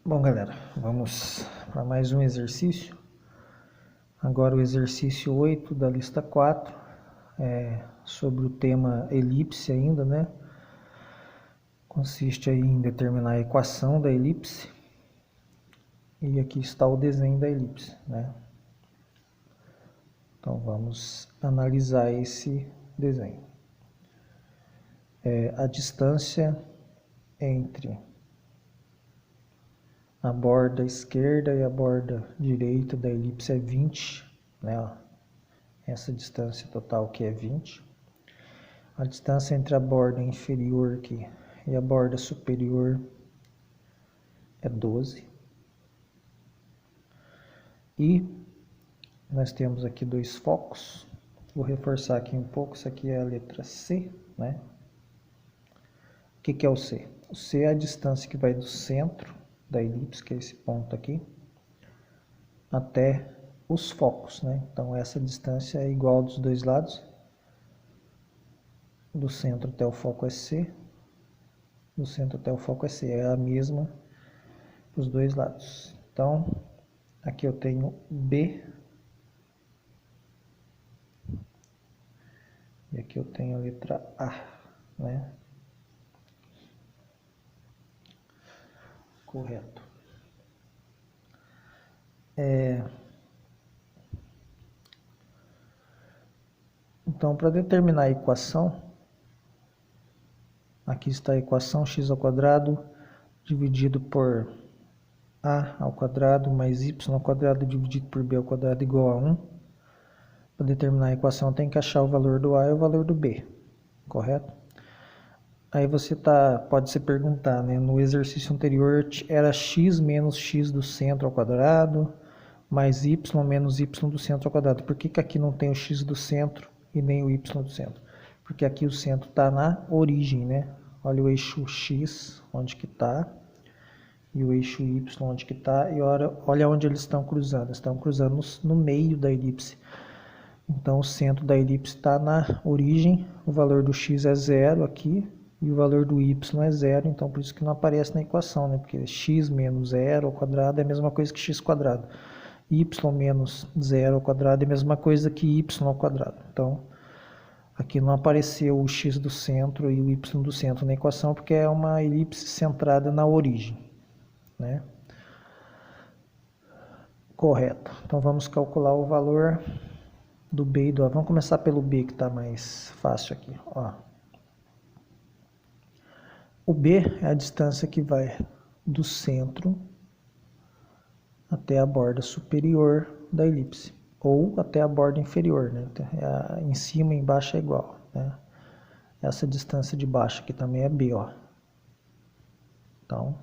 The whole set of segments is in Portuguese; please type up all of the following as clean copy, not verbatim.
Bom, galera, vamos para mais um exercício. Agora o exercício 8 da lista 4, sobre o tema elipse ainda, né? Consiste aí em determinar a equação da elipse. E aqui está o desenho da elipse, né? Então vamos analisar esse desenho. A distância entre a borda esquerda e a borda direita da elipse é 20, né? Essa distância total aqui é 20. A distância entre a borda inferior aqui e a borda superior é 12. E nós temos aqui dois focos. Vou reforçar aqui um pouco. Isso aqui é a letra C, né? O que é o C? O C é a distância que vai do centro da elipse, que é esse ponto aqui, até os focos, né? Então essa distância é igual dos dois lados. Do centro até o foco é C. Do centro até o foco é C. É a mesma para os dois lados. Então, aqui eu tenho B. E aqui eu tenho a letra A, né? Correto. Então, para determinar a equação, aqui está a equação x ao quadrado dividido por a ao quadrado mais y ao quadrado dividido por b ao quadrado igual a 1. Para determinar a equação tem que achar o valor do a e o valor do b, correto? Aí você pode se perguntar, né? No exercício anterior era x menos x do centro ao quadrado mais y menos y do centro ao quadrado. Por que aqui não tem o x do centro e nem o y do centro? Porque aqui o centro está na origem, né? Olha o eixo x, onde que está, e o eixo y, onde que está, e olha onde eles estão cruzando. Eles estão cruzando no meio da elipse. Então o centro da elipse está na origem, o valor do x é 0 aqui, e o valor do y é 0, então por isso que não aparece na equação, né? Porque x menos 0 ao quadrado é a mesma coisa que x quadrado. Y menos 0 ao quadrado é a mesma coisa que y ao quadrado. Então, aqui não apareceu o x do centro e o y do centro na equação, porque é uma elipse centrada na origem, né? Correto. Então, vamos calcular o valor do b e do a. Vamos começar pelo b, que está mais fácil aqui. Ó. O b é a distância que vai do centro até a borda superior da elipse, ou até a borda inferior, né? Em cima e embaixo é igual, né? Essa distância de baixo aqui também é b, ó. Então,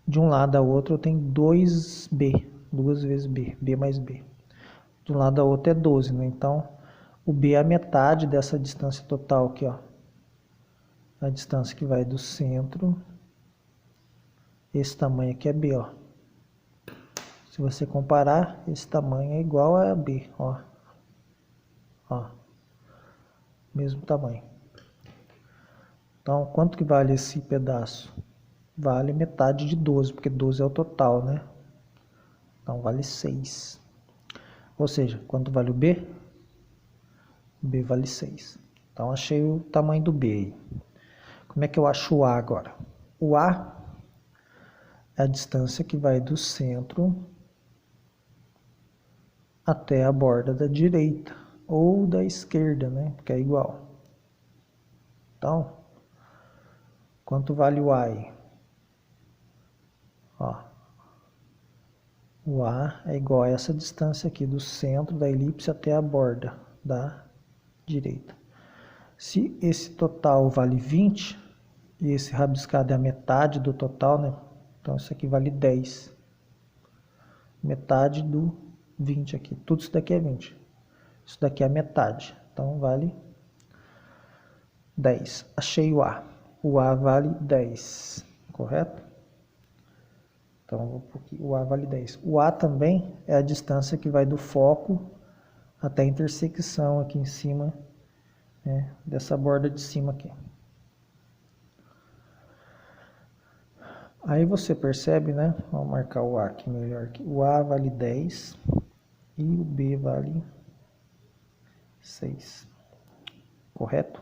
de um lado ao outro eu tenho 2b, 2 vezes b, b mais b. De um lado ao outro é 12, né? Então, o b é a metade dessa distância total aqui, ó. A distância que vai do centro, esse tamanho aqui é b, ó. Se você comparar, esse tamanho é igual a b, ó. Ó. Mesmo tamanho. Então, quanto que vale esse pedaço? Vale metade de 12, porque 12 é o total, né? Então, vale 6. Ou seja, quanto vale o b? B vale 6. Então, achei o tamanho do b aí. Como é que eu acho o a agora? O a é a distância que vai do centro até a borda da direita ou da esquerda, né? Porque é igual. Então, quanto vale o a aí? Ó. O a é igual a essa distância aqui do centro da elipse até a borda da direita. Se esse total vale 20, e esse rabiscado é a metade do total, né? Então isso aqui vale 10. Metade do 20 aqui. Tudo isso daqui é 20. Isso daqui é a metade. Então vale 10. Achei o a. O a vale 10. Correto? Então o a vale 10. O a também é a distância que vai do foco até a intersecção aqui em cima, né, dessa borda de cima aqui. Aí você percebe, né? Vamos marcar o A aqui melhor. O A vale 10 e o B vale 6. Correto?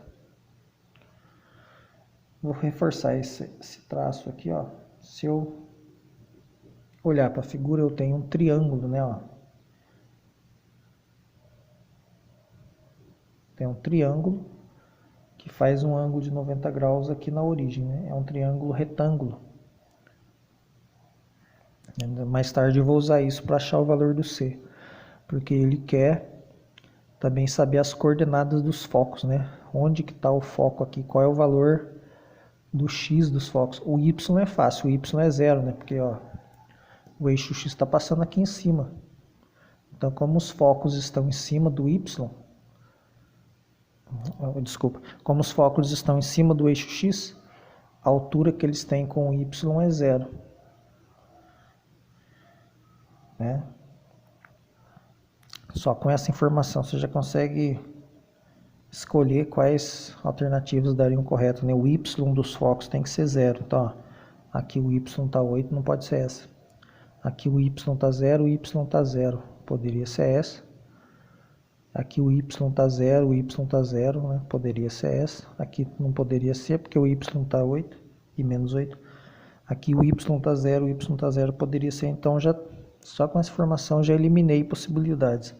Vou reforçar esse traço aqui, ó. Se eu olhar para a figura, eu tenho um triângulo, né? Ó. Tem um triângulo que faz um ângulo de 90 graus aqui na origem, né? É um triângulo retângulo. Mais tarde eu vou usar isso para achar o valor do C, porque ele quer também saber as coordenadas dos focos, né? Onde que está o foco aqui, qual é o valor do X dos focos. O Y é fácil, o Y é zero, né? Porque ó, o eixo X está passando aqui em cima. Então, como os focos estão em cima do Y, desculpa, como os focos estão em cima do eixo X, a altura que eles têm com o Y é zero. Né? Só com essa informação você já consegue escolher quais alternativas dariam correto. Né? O Y dos focos tem que ser zero. Então, ó, aqui o Y está 8, não pode ser essa. Aqui o Y está 0, o Y está 0. Poderia ser essa. Aqui o Y está 0, o Y está 0, né? Poderia ser essa. Aqui não poderia ser, porque o Y está 8 e menos 8. Aqui o Y está 0, o Y está 0, poderia ser. Então, já, só com essa informação, já eliminei possibilidades.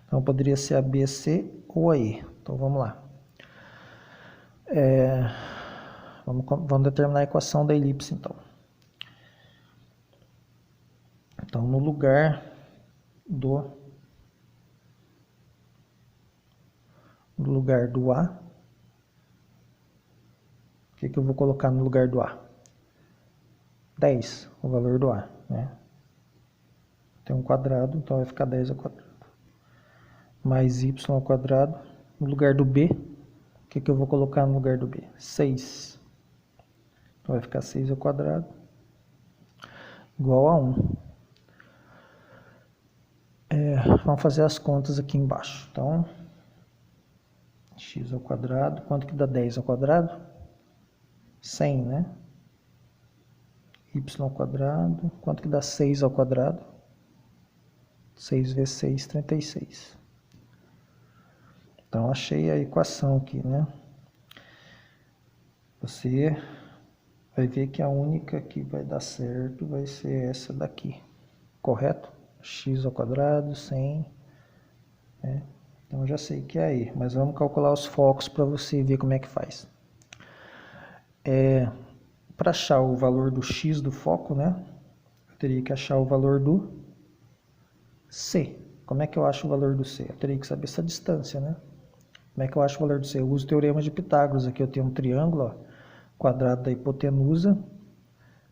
Então, poderia ser a B, C ou a E. Então, vamos lá. Vamos determinar a equação da elipse, então. Então, no lugar do A, o que eu vou colocar no lugar do A? 10, o valor do A, né? Tem um quadrado, então vai ficar 10 ao quadrado. Mais y ao quadrado. No lugar do B, o que eu vou colocar no lugar do B? 6. Então vai ficar 6 ao quadrado igual a 1. Vamos fazer as contas aqui embaixo. Então, x ao quadrado, quanto que dá 10 ao quadrado? 100, né? Y ao quadrado, quanto que dá 6 ao quadrado? 6 vezes 6, 36. Então, achei a equação aqui, né? Você vai ver que a única que vai dar certo vai ser essa daqui, correto? X ao quadrado, 100, né? Então, eu já sei que é aí, mas vamos calcular os focos para você ver como é que faz. Para achar o valor do X do foco, né? Eu teria que achar o valor do C. Como é que eu acho o valor do C? Eu teria que saber essa distância, né? Como é que eu acho o valor do C? Eu uso o teorema de Pitágoras. Aqui eu tenho um triângulo, ó, quadrado da hipotenusa.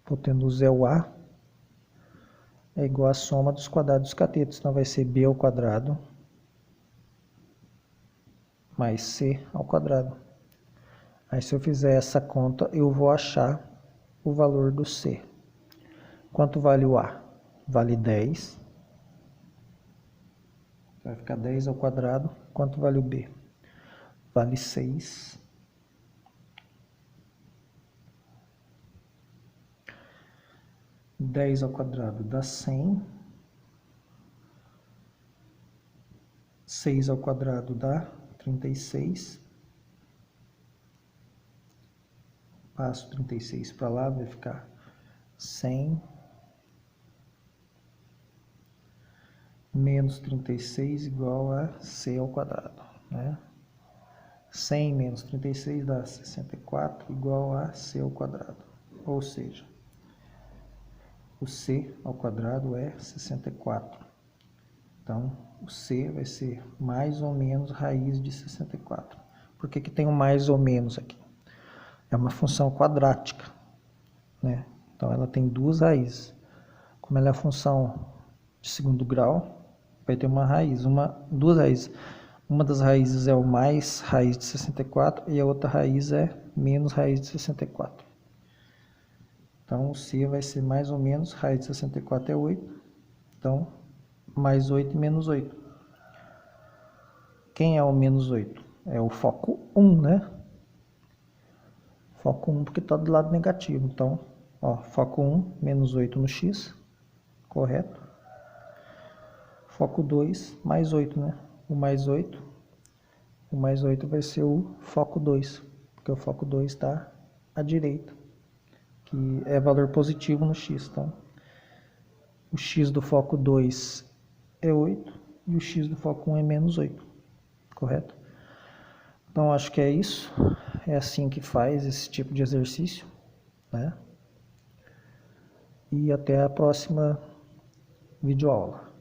Hipotenusa é o A. É igual a soma dos quadrados dos catetos. Então vai ser B ao quadrado mais C ao quadrado. Aí se eu fizer essa conta, eu vou achar o valor do C. Quanto vale o A? Vale 10. Vai ficar 10 ao quadrado. Quanto vale o B? Vale 6. Dez ao quadrado dá 100. 6 ao quadrado dá 36. Passo 36 para lá, vai ficar 100 menos 36 igual a C ao quadrado, né? 100 menos 36 dá 64 igual a C ao quadrado. Ou seja, o C ao quadrado é 64. Então, o C vai ser mais ou menos raiz de 64. Por que tem um mais ou menos aqui? É uma função quadrática, né? Então, ela tem duas raízes. Como ela é a função de segundo grau, vai ter uma raiz, duas raízes. Uma das raízes é o mais raiz de 64 e a outra raiz é menos raiz de 64. Então, o C vai ser mais ou menos, raiz de 64 é 8. Então, mais 8 e menos 8. Quem é o menos 8? É o foco 1, né? Foco 1 porque está do lado negativo. Então, Ó, foco 1, menos 8 no x, correto? Foco 2, mais 8, né? O mais 8 vai ser o foco 2, porque o foco 2 está à direita, que é valor positivo no x, tá? O x do foco 2 é 8 e o x do foco 1 é menos 8, correto? Então, acho que é isso. É assim que faz esse tipo de exercício, né? E até a próxima videoaula.